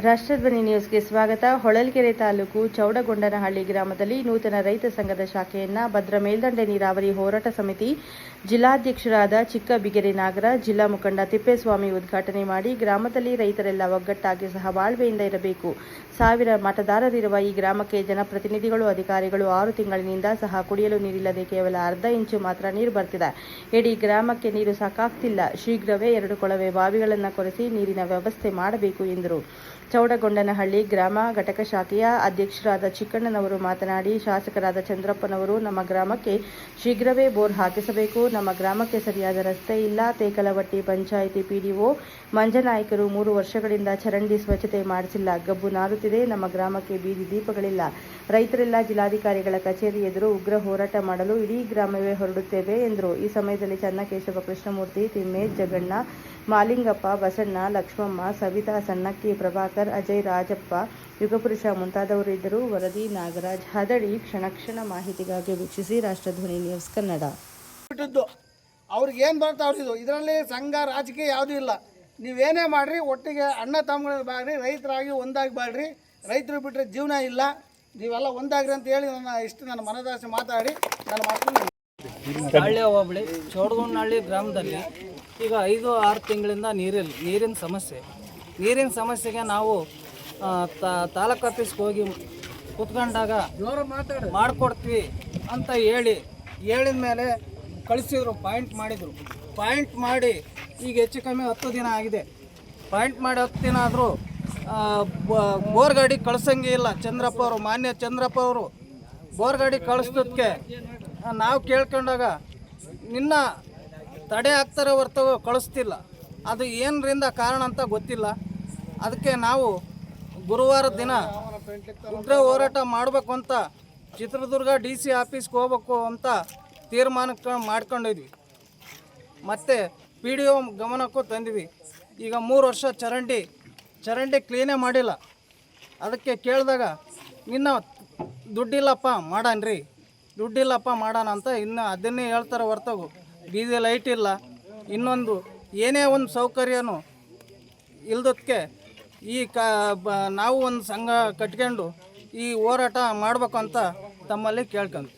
ರಾಷ್ಟ್ರಧ್ವನಿ ನ್ಯೂಸ್ಗೆ ಸ್ವಾಗತ. ಹೊಳಲ್ಕೆರೆ ತಾಲೂಕು ಚೌಡಗೊಂಡನಹಳ್ಳಿ ಗ್ರಾಮದಲ್ಲಿ ನೂತನ ರೈತ ಸಂಘದ ಶಾಖೆಯನ್ನು ಭದ್ರಾ ಮೇಲ್ದಂಡೆ ನೀರಾವರಿ ಹೋರಾಟ ಸಮಿತಿ ಜಿಲ್ಲಾಧ್ಯಕ್ಷರಾದ ಚಿಕ್ಕಬಿಗೆರೆ ನಾಗರಾಜ್, ಜಿಲ್ಲಾ ಮುಖಂಡ ತಿಪ್ಪೇಸ್ವಾಮಿ ಉದ್ಘಾಟನೆ ಮಾಡಿ, ಗ್ರಾಮದಲ್ಲಿ ರೈತರೆಲ್ಲ ಒಗ್ಗಟ್ಟಾಗಿ ಸಹಬಾಳ್ವೆಯಿಂದ ಇರಬೇಕು. 1000 ಮತದಾರರಿರುವ ಈ ಗ್ರಾಮಕ್ಕೆ ಜನಪ್ರತಿನಿಧಿಗಳು, ಅಧಿಕಾರಿಗಳು 6 ತಿಂಗಳಿನಿಂದ ಸಹ ಕುಡಿಯಲು ನೀರಿಲ್ಲದೆ ಕೇವಲ ಅರ್ಧ ಇಂಚು ಮಾತ್ರ ನೀರು ಬರ್ತಿದೆ. ಇಡೀ ಗ್ರಾಮಕ್ಕೆ ನೀರು ಸಾಕಾಗ್ತಿಲ್ಲ. ಶೀಘ್ರವೇ 2 ಕೊಳವೆ ಬಾವಿಗಳನ್ನು ಕೊರೆಸಿ ನೀರಿನ ವ್ಯವಸ್ಥೆ ಮಾಡಬೇಕು ಎಂದರು. ಚೌಡಗೊಂಡನಹಳ್ಳಿ ಗ್ರಾಮ ಘಟಕ ಶಾಖೆಯ ಅಧ್ಯಕ್ಷರಾದ ಚಿಕ್ಕಣ್ಣನವರು ಮಾತನಾಡಿ, ಶಾಸಕರಾದ ಚಂದ್ರಪ್ಪನವರು ನಮ್ಮ ಗ್ರಾಮಕ್ಕೆ ಶೀಘ್ರವೇ ಬೋರ್ ಹಾಕಿಸಬೇಕು. ನಮ್ಮ ಗ್ರಾಮಕ್ಕೆ ಸರಿಯಾದ ರಸ್ತೆ ಇಲ್ಲ. ತೇಕಲವಟ್ಟಿ ಪಂಚಾಯಿತಿ ಪಿಡಿಒ ಮಂಜನಾಯ್ಕರು 3 ವರ್ಷಗಳಿಂದ ಚರಂಡಿ ಸ್ವಚ್ಛತೆ ಮಾಡಿಸಿಲ್ಲ. ಗಬ್ಬು ನಾರುತ್ತಿದೆ. ನಮ್ಮ ಗ್ರಾಮಕ್ಕೆ ಬೀದಿ ದೀಪಗಳಿಲ್ಲ. ರೈತರೆಲ್ಲ ಜಿಲ್ಲಾಧಿಕಾರಿಗಳ ಕಚೇರಿ ಎದುರು ಉಗ್ರ ಹೋರಾಟ ಮಾಡಲು ಇಡೀ ಗ್ರಾಮವೇ ಹೊರಡುತ್ತೇವೆ ಎಂದರು. ಈ ಸಮಯದಲ್ಲಿ ಚನ್ನಕೇಶವ, ಕೃಷ್ಣಮೂರ್ತಿ, ತಿಮ್ಮೇಶ್, ಜಗಣ್ಣ, ಮಾಲಿಂಗಪ್ಪ, ಬಸಣ್ಣ, ಲಕ್ಷ್ಮಮ್ಮ, ಸವಿತಾ, ಸಣ್ಣಕ್ಕಿ, ಪ್ರಭಾಕರ್, ಅಜಯ್, ರಾಜಪ್ಪ, ಯುಗಪುರುಷ ಮುಂತಾದವರು ಇದ್ದರು. ವರದಿ ನಾಗರಾಜ್ ಹದಡಿ. ಕ್ಷಣ ಮಾಹಿತಿಗಾಗಿ ವೀಕ್ಷಿಸಿ ರಾಷ್ಟ್ರಧ್ವನಿ ನ್ಯೂಸ್ ಕನ್ನಡ. ಅವ್ರಿಗೆ ಏನು ಬರ್ತಾ ಅವ್ರಿದು ಇದರಲ್ಲಿ ಸಂಘ ರಾಜಕೀಯ ಯಾವುದೂ ಇಲ್ಲ. ನೀವೇನೇ ಮಾಡಿರಿ, ಒಟ್ಟಿಗೆ ಅಣ್ಣ ತಮ್ಮಗಳು ಬಾಳ್ರಿ, ರೈತರಾಗಿ ಒಂದಾಗಿ ಬಾಳ್ರಿ. ರೈತರು ಬಿಟ್ಟರೆ ಜೀವನ ಇಲ್ಲ. ನೀವೆಲ್ಲ ಒಂದಾಗ್ರಿ ಅಂತ ಹೇಳಿ ನನ್ನ ಮನದಾಸೆ ಮಾತಾಡಿ ನಾನು ಮಾಡ್ತೀನಿ. ಹಳ್ಳಿ ಹೋಬಳಿ ಚೌಡಗೊಂಡನಹಳ್ಳಿ ಗ್ರಾಮದಲ್ಲಿ ಈಗ 5-6 ತಿಂಗಳಿಂದ ನೀರಿನ ಸಮಸ್ಯೆಗೆ ನಾವು ತಾಲೂಕು ಆಫೀಸ್ಗೆ ಹೋಗಿ ಕೂತ್ಕೊಂಡಾಗ ಮಾಡಿಕೊಡ್ತೀವಿ ಅಂತ ಹೇಳಿದ ಮೇಲೆ ಕಳಿಸಿದ್ರು. ಪಾಯಿಂಟ್ ಮಾಡಿ ಈಗ ಹೆಚ್ಚು ಕಮ್ಮಿ 10 ದಿನ ಆಗಿದೆ. ಪಾಯಿಂಟ್ ಮಾಡಿ 10 ದಿನ ಆದರೂ ಬೋರ್ ಗಾಡಿ ಕಳ್ಸಂಗೆ ಇಲ್ಲ. ಮಾನ್ಯ ಚಂದ್ರಪ್ಪ ಅವರು ಬೋರ್ ಗಾಡಿ ಕಳಿಸೋದಕ್ಕೆ ನಾವು ಕೇಳ್ಕೊಂಡಾಗ ನಿನ್ನ ತಡೆ ಹಾಕ್ತಾರೆ ಹೊರತು ಕಳಿಸ್ತಿಲ್ಲ. ಅದು ಏನರಿಂದ ಕಾರಣ ಅಂತ ಗೊತ್ತಿಲ್ಲ. ಅದಕ್ಕೆ ನಾವು ಗುರುವಾರ ದಿನ ಉಗ್ರ ಹೋರಾಟ ಮಾಡಬೇಕು ಅಂತ ಚಿತ್ರದುರ್ಗ DC ಆಫೀಸ್ಗೆ ಹೋಗ್ಬೇಕು ಅಂತ ತೀರ್ಮಾನಕ್ಕೆ ಮಾಡ್ಕೊಂಡಿದ್ವಿ. ಮತ್ತು PDO ಗಮನಕ್ಕೂ ತಂದಿವಿ. ಈಗ 3 ವರ್ಷ ಚರಂಡಿ ಕ್ಲೀನೇ ಮಾಡಿಲ್ಲ. ಅದಕ್ಕೆ ಕೇಳಿದಾಗ ನಿನ್ನ ದುಡ್ಡಿಲ್ಲಪ್ಪ ಮಾಡೋಣ ಅಂತ ಇನ್ನು ಅದನ್ನೇ ಹೇಳ್ತಾರೆ ಹೊರತಾಗು ಬೀದಿ ಲೈಟ್ ಇಲ್ಲ, ಇನ್ನೊಂದು ಏನೇ ಒಂದು ಸೌಕರ್ಯನೂ ಇಲ್ದಕ್ಕೆ ನಾವು ಒಂದು ಸಂಘ ಕಟ್ಕೊಂಡು ಈ ಹೋರಾಟ ಮಾಡಬೇಕು ಅಂತ ತಮ್ಮಲ್ಲಿ ಕೇಳ್ಕೊಂಡು